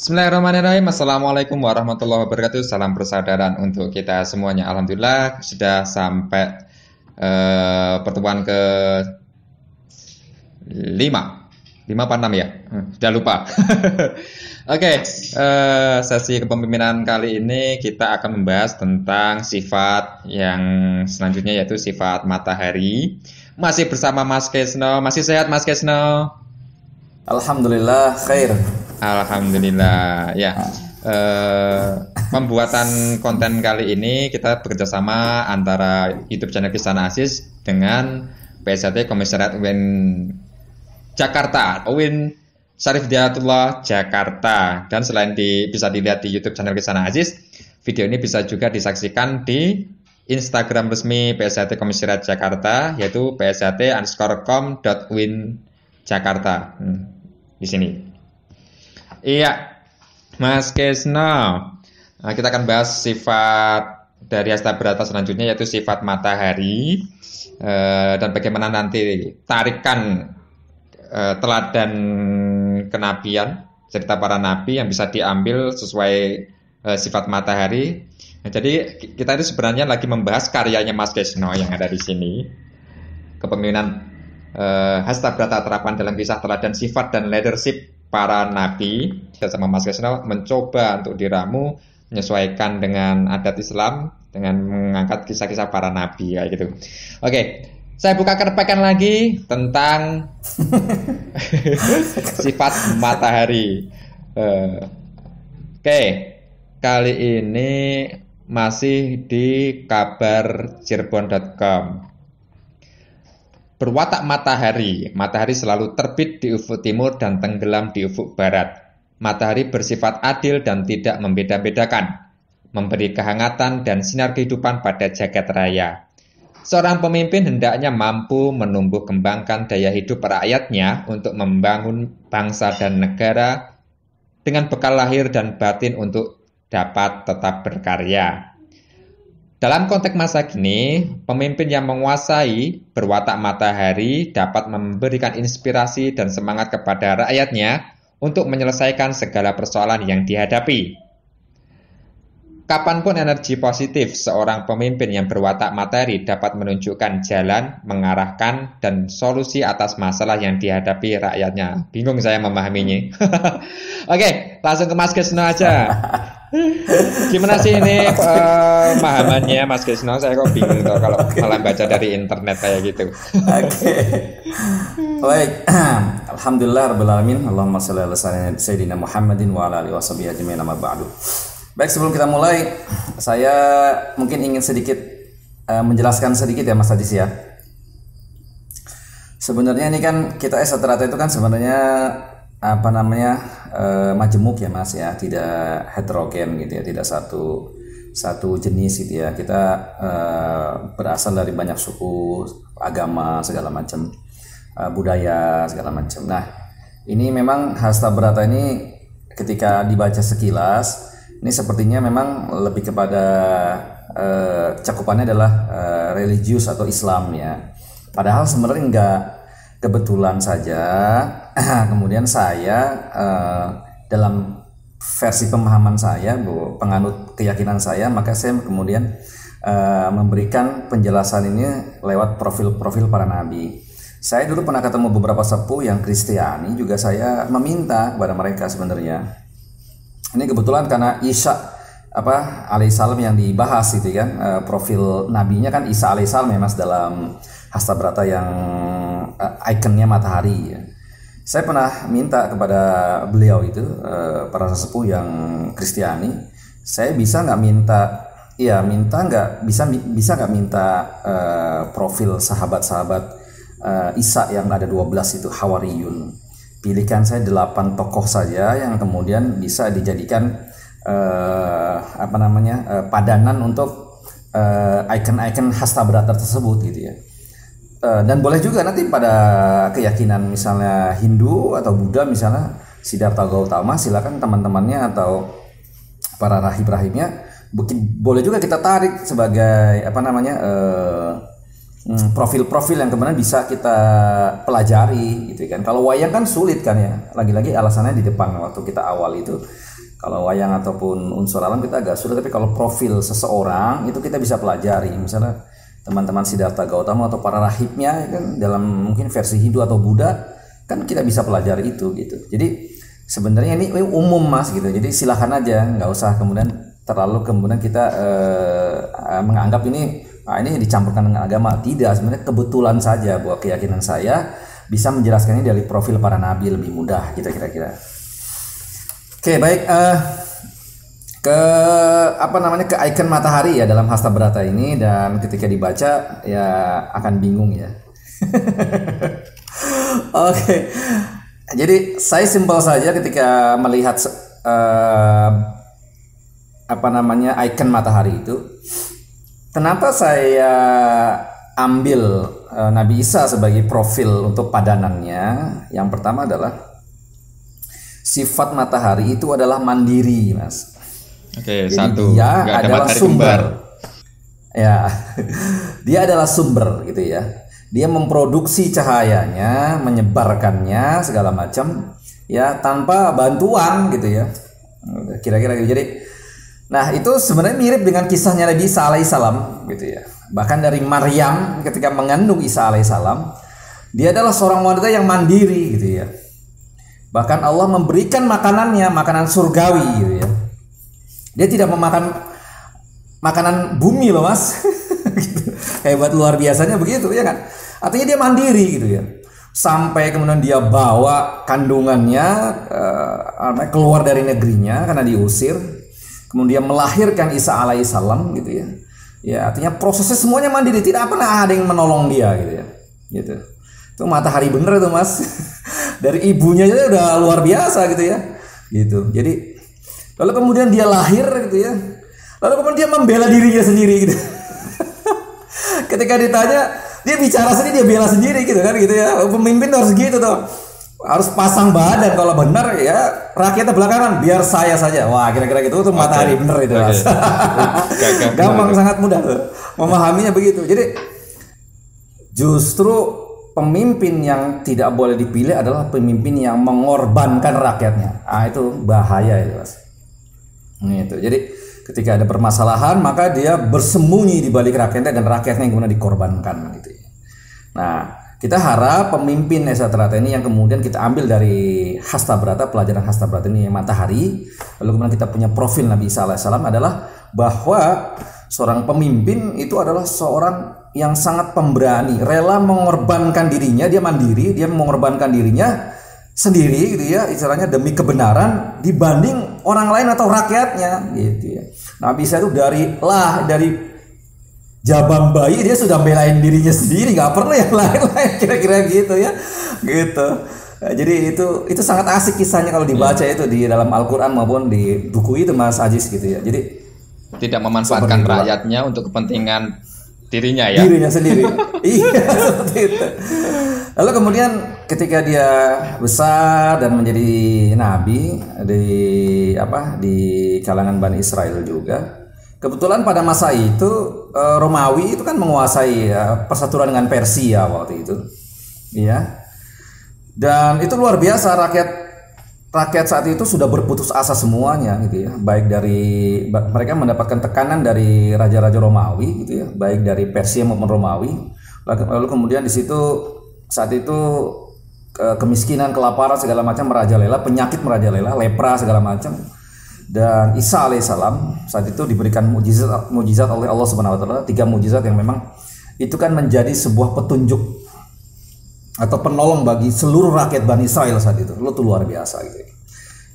Bismillahirrahmanirrahim. Assalamualaikum warahmatullahi wabarakatuh. Salam persaudaraan untuk kita semuanya. Alhamdulillah sudah sampai pertemuan ke 5 apa 6 ya? Sudah lupa. Oke, sesi kepemimpinan kali ini kita akan membahas tentang sifat yang selanjutnya, yaitu sifat matahari. Masih bersama Mas Kesno. Masih sehat Mas Kesno? Alhamdulillah khair. Alhamdulillah ya. Pembuatan konten kali ini kita bekerjasama antara YouTube channel Kisana Aziz dengan PSAT Komisariat UIN Jakarta, UIN Syarif Hidayatullah Jakarta. Dan selain bisa dilihat di YouTube channel Kisana Aziz, video ini bisa juga disaksikan di Instagram resmi PSAT Komisariat Jakarta, yaitu psat_com.uin Jakarta. Di sini. Iya, Mas Kesno. Kita akan bahas sifat dari Hasta Brata selanjutnya, yaitu sifat matahari, dan bagaimana nanti tarikan teladan kenabian, cerita para nabi yang bisa diambil sesuai sifat matahari. Nah, jadi kita itu sebenarnya lagi membahas karyanya Mas Kesno yang ada di sini, kepemimpinan Hasta Brata terapan dalam kisah teladan sifat dan leadership para nabi. Kita sama Mas Kesno mencoba untuk diramu, menyesuaikan dengan adat Islam dengan mengangkat kisah-kisah para nabi ya gitu. Oke, saya buka kerpekan lagi tentang sifat matahari. Oke, kali ini masih di kabar cirebon.com. Berwatak matahari, matahari selalu terbit di ufuk timur dan tenggelam di ufuk barat. Matahari bersifat adil dan tidak membeda-bedakan, memberi kehangatan dan sinar kehidupan pada jagat raya. Seorang pemimpin hendaknya mampu menumbuh kembangkan daya hidup rakyatnya untuk membangun bangsa dan negara dengan bekal lahir dan batin untuk dapat tetap berkarya. Dalam konteks masa kini, pemimpin yang menguasai berwatak matahari dapat memberikan inspirasi dan semangat kepada rakyatnya untuk menyelesaikan segala persoalan yang dihadapi. Kapanpun energi positif seorang pemimpin yang berwatak matahari dapat menunjukkan jalan, mengarahkan, dan solusi atas masalah yang dihadapi rakyatnya. Bingung saya memahaminya. Oke, langsung ke Mas Kesno aja. Gimana sih ini pemahamannya Mas Kesno? Saya kok bingung tuh kalau malah baca dari internet kayak gitu. Oke. Baik. Alhamdulillah rabbil alamin. Allahumma shalli ala sayyidina Muhammadin wa ala alihi washabihi ajmain, amma ba'du. Baik, sebelum kita mulai, saya mungkin ingin sedikit menjelaskan sedikit ya Mas Hadis ya. Sebenarnya ini kan kita Hasta Brata itu kan sebenarnya majemuk ya Mas ya, tidak heterogen gitu ya, tidak satu jenis gitu ya. Kita berasal dari banyak suku, agama, segala macam, budaya segala macam. Nah, ini memang Hasta Brata ini ketika dibaca sekilas ini sepertinya memang lebih kepada cakupannya adalah religius atau Islam ya. Padahal sebenarnya enggak, kebetulan saja kemudian saya dalam versi pemahaman saya, penganut keyakinan saya, maka saya kemudian memberikan penjelasan ini lewat profil-profil para nabi. Saya dulu pernah ketemu beberapa sepuh yang Kristiani, juga saya meminta kepada mereka sebenarnya. Ini kebetulan karena Isa alaihissalam yang dibahas itu kan, profil nabinya kan Isa alaihissalam ya Mas, dalam Hasta Brata yang ikonnya matahari ya. Saya pernah minta kepada beliau itu, para sesepuh yang Kristiani, saya bisa nggak minta profil sahabat-sahabat Isa yang ada 12 itu, Hawariyun. Pilihkan saya 8 tokoh saja yang kemudian bisa dijadikan padanan untuk ikon-ikon Hasta Brata tersebut gitu ya. Dan boleh juga nanti pada keyakinan misalnya Hindu atau Buddha, misalnya Siddhartha Gautama, silakan teman-temannya atau para rahib-rahibnya boleh juga kita tarik sebagai profil-profil yang kemudian bisa kita pelajari gitu kan. Kalau wayang kan sulit kan ya, lagi-lagi alasannya di depan waktu kita awal itu Kalau wayang ataupun unsur alam kita agak sulit, tapi kalau profil seseorang itu kita bisa pelajari. Misalnya teman-teman Siddhartha Gautama atau para rahibnya kan, dalam mungkin versi Hindu atau Buddha kan kita bisa pelajari itu gitu. Jadi sebenarnya ini umum Mas gitu. Jadi silakan aja, nggak usah kemudian terlalu kemudian kita menganggap ini dicampurkan dengan agama. Tidak, sebenarnya kebetulan saja bahwa keyakinan saya bisa menjelaskan ini dari profil para nabi lebih mudah gitu kira-kira. Oke, baik, ke ke icon matahari ya dalam Hasta Brata ini, dan ketika dibaca ya akan bingung ya. Oke. Jadi saya simpel saja ketika melihat icon matahari itu. Kenapa saya ambil Nabi Isa sebagai profil untuk padanannya? Yang pertama adalah sifat matahari itu adalah mandiri, Mas. Oke, jadi satu. Dia Nggak ada adalah matahari sumber. kembar. Ya, dia adalah sumber gitu ya. Dia memproduksi cahayanya, menyebarkannya segala macam ya tanpa bantuan gitu ya. Kira-kira gitu. Jadi, nah itu sebenarnya mirip dengan kisahnya Nabi Isa alaihissalam gitu ya. Bahkan dari Maryam ketika mengandung Isa alaihissalam, dia adalah seorang wanita yang mandiri gitu ya. Bahkan Allah memberikan makanannya, makanan surgawi gitu ya. Dia tidak memakan makanan bumi loh Mas. Gitu. Hebat luar biasanya begitu ya kan. Artinya dia mandiri gitu ya. Sampai kemudian dia bawa kandungannya keluar dari negerinya karena diusir. Kemudian melahirkan Isa alaihissalam gitu ya. Ya artinya prosesnya semuanya mandiri, tidak pernah ada yang menolong dia gitu ya. Gitu. Itu matahari bener tuh Mas. Dari ibunya aja udah luar biasa gitu ya. Gitu. Jadi lalu kemudian dia lahir gitu ya. Lalu kemudian dia membela dirinya sendiri gitu. Ketika ditanya, dia bicara sendiri, dia bela sendiri gitu kan gitu ya. Pemimpin harus gitu tuh. Harus pasang badan, kalau benar ya rakyatnya belakangan, biar saya saja. Wah, kira-kira gitu tuh matahari bener itu Mas. Gampang, sangat mudah tuh memahaminya begitu. Jadi justru pemimpin yang tidak boleh dipilih adalah pemimpin yang mengorbankan rakyatnya. Ah, itu bahaya itu Mas. Gitu. Jadi ketika ada permasalahan maka dia bersembunyi di balik rakyatnya dan rakyatnya yang kemudian dikorbankan gitu. Nah, kita harap pemimpin Esa Trata ini yang kemudian kita ambil dari Hasta Brata, pelajaran Hasta Brata ini yang matahari, lalu kemudian kita punya profil Nabi Isa alaihissalam adalah bahwa seorang pemimpin itu adalah seorang yang sangat pemberani, rela mengorbankan dirinya, dia mandiri, dia mengorbankan dirinya sendiri gitu ya, istilahnya demi kebenaran dibanding orang lain atau rakyatnya gitu ya. Nabi Isa itu dari jabang bayi dia sudah belain dirinya sendiri, nggak perlu yang lain-lain, kira-kira gitu ya, gitu. Nah, jadi itu sangat asik kisahnya kalau dibaca itu di dalam Al-Quran maupun di buku itu Mas Ajis gitu ya. Jadi tidak memanfaatkan rakyatnya untuk kepentingan dirinya ya. Dirinya sendiri. Iya, seperti itu. Lalu kemudian ketika dia besar dan menjadi nabi di kalangan Bani Israel juga. Kebetulan pada masa itu Romawi itu kan menguasai persaturan dengan Persia waktu itu. Iya. Dan itu luar biasa, rakyat saat itu sudah berputus asa semuanya gitu ya. Baik dari mereka mendapatkan tekanan dari raja-raja Romawi gitu ya, baik dari Persia maupun Romawi. Lalu kemudian di situ saat itu kemiskinan, kelaparan segala macam merajalela, penyakit merajalela, lepra segala macam. Dan Isa alaihissalam saat itu diberikan mujizat oleh Allah Subhanahu wa taala, 3 mujizat yang memang itu kan menjadi sebuah petunjuk atau penolong bagi seluruh rakyat Bani Israel saat itu. Itu luar biasa gitu.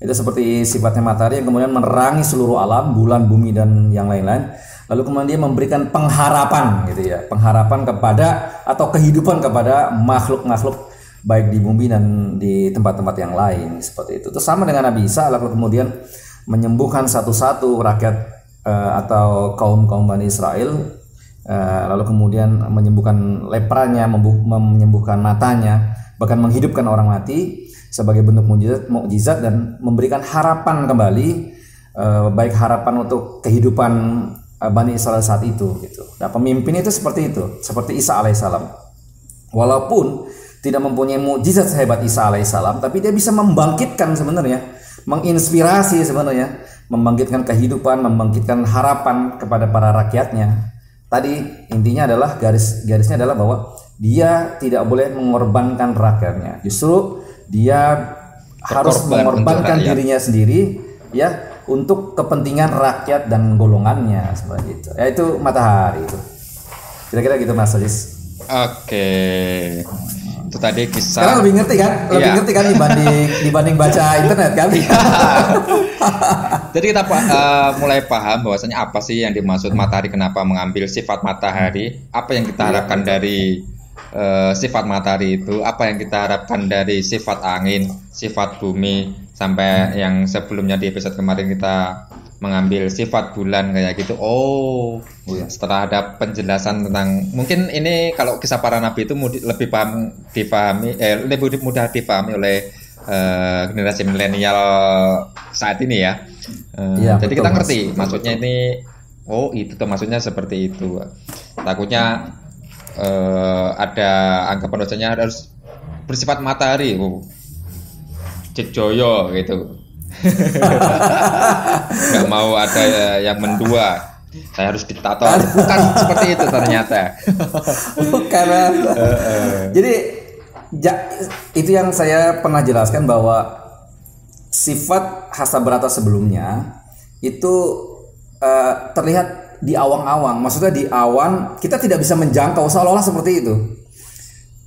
Itu seperti sifatnya matahari yang kemudian menerangi seluruh alam, bulan, bumi dan yang lain-lain. Lalu kemudian dia memberikan pengharapan gitu ya, pengharapan kepada atau kehidupan kepada makhluk-makhluk baik di bumi dan di tempat-tempat yang lain seperti itu. Itu sama dengan Nabi Isa, lalu kemudian menyembuhkan satu-satu rakyat atau kaum Bani Israel, lalu kemudian menyembuhkan lepranya, menyembuhkan matanya, bahkan menghidupkan orang mati sebagai bentuk mukjizat dan memberikan harapan kembali, baik harapan untuk kehidupan Bani Israel saat itu gitu. Nah, pemimpin itu seperti itu, seperti Isa alaihissalam. Walaupun tidak mempunyai mukjizat sehebat Isa alaihissalam, tapi dia bisa membangkitkan sebenarnya, menginspirasi sebenarnya, membangkitkan kehidupan, membangkitkan harapan kepada para rakyatnya. Tadi intinya adalah garisnya adalah bahwa dia tidak boleh mengorbankan rakyatnya, justru dia harus mengorbankan dirinya sendiri ya untuk kepentingan rakyat dan golongannya seperti itu. Ya itu Matahari itu. Kira-kira gitu Mas Adis. Oke. Itu tadi kisah. Sekarang lebih ngerti kan? Lebih ngerti kan dibanding baca internet kan? Jadi kita mulai paham bahwasanya apa sih yang dimaksud matahari, kenapa mengambil sifat matahari, apa yang kita harapkan dari sifat matahari itu, apa yang kita harapkan dari sifat angin, sifat bumi, sampai yang sebelumnya di episode kemarin kita mengambil sifat bulan kayak gitu. Setelah ada penjelasan tentang, mungkin ini kalau kisah para nabi itu lebih lebih mudah dipahami oleh generasi milenial saat ini ya. Jadi betul, kita ngerti maksudnya ini. Itu tuh maksudnya seperti itu. Takutnya ada anggapan dosanya harus bersifat matahari. Joyo gitu. Nggak mau ada yang mendua, saya harus diktator. Bukan seperti itu ternyata. Bukan. Jadi itu yang saya pernah jelaskan bahwa sifat Hasabrata sebelumnya itu terlihat di awang-awang. Maksudnya di awan kita tidak bisa menjangkau, seolah-olah seperti itu.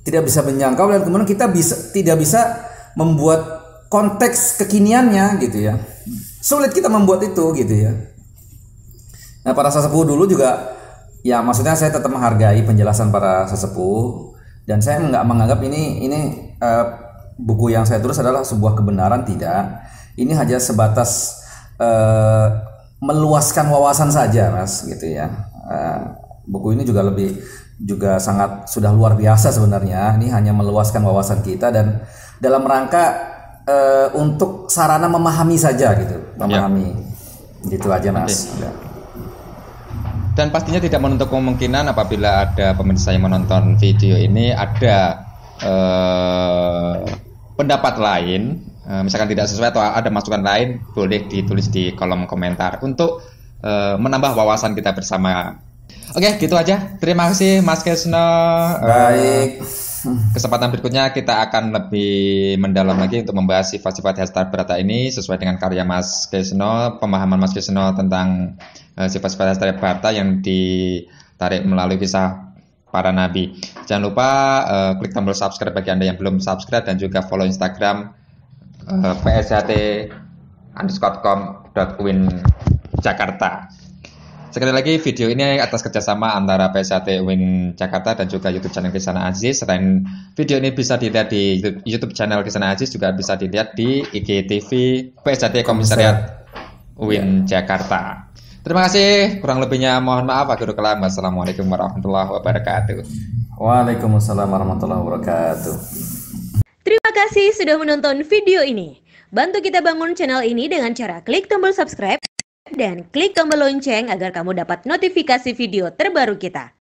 Tidak bisa menjangkau dan kemudian kita tidak bisa membuat konteks kekiniannya gitu ya. Sulit kita membuat itu gitu ya. Nah, para sesepuh dulu juga ya, maksudnya saya tetap menghargai penjelasan para sesepuh dan saya nggak menganggap ini buku yang saya tulis adalah sebuah kebenaran, tidak. Ini hanya sebatas meluaskan wawasan saja, Mas, gitu ya. Buku ini juga sangat sudah luar biasa sebenarnya. Ini hanya meluaskan wawasan kita dan dalam rangka untuk sarana memahami saja gitu, gitu aja Mas. Okay. Dan pastinya tidak menutup kemungkinan apabila ada pemirsa yang menonton video ini ada pendapat lain, misalkan tidak sesuai atau ada masukan lain, boleh ditulis di kolom komentar untuk menambah wawasan kita bersama. Oke, gitu aja. Terima kasih Mas Kesno. Baik. Kesempatan berikutnya kita akan lebih mendalam lagi untuk membahas sifat-sifat Hasabrata ini sesuai dengan karya Mas Kesno, pemahaman Mas Kesno tentang sifat-sifat Hasabrata yang ditarik melalui kisah para nabi. Jangan lupa klik tombol subscribe bagi Anda yang belum subscribe dan juga follow Instagram psht_com.uin Jakarta. Sekali lagi video ini atas kerjasama antara PSHT UIN Jakarta dan juga YouTube channel Kisana Aziz. Selain video ini bisa dilihat di YouTube channel Kisana Aziz, juga bisa dilihat di IGTV PSHT Komisariat UIN Jakarta. Terima kasih. Kurang lebihnya mohon maaf. Akhirul kalam. Wassalamualaikum warahmatullahi wabarakatuh. Waalaikumsalam warahmatullahi wabarakatuh. Terima kasih sudah menonton video ini. Bantu kita bangun channel ini dengan cara klik tombol subscribe dan klik tombol lonceng agar kamu dapat notifikasi video terbaru kita.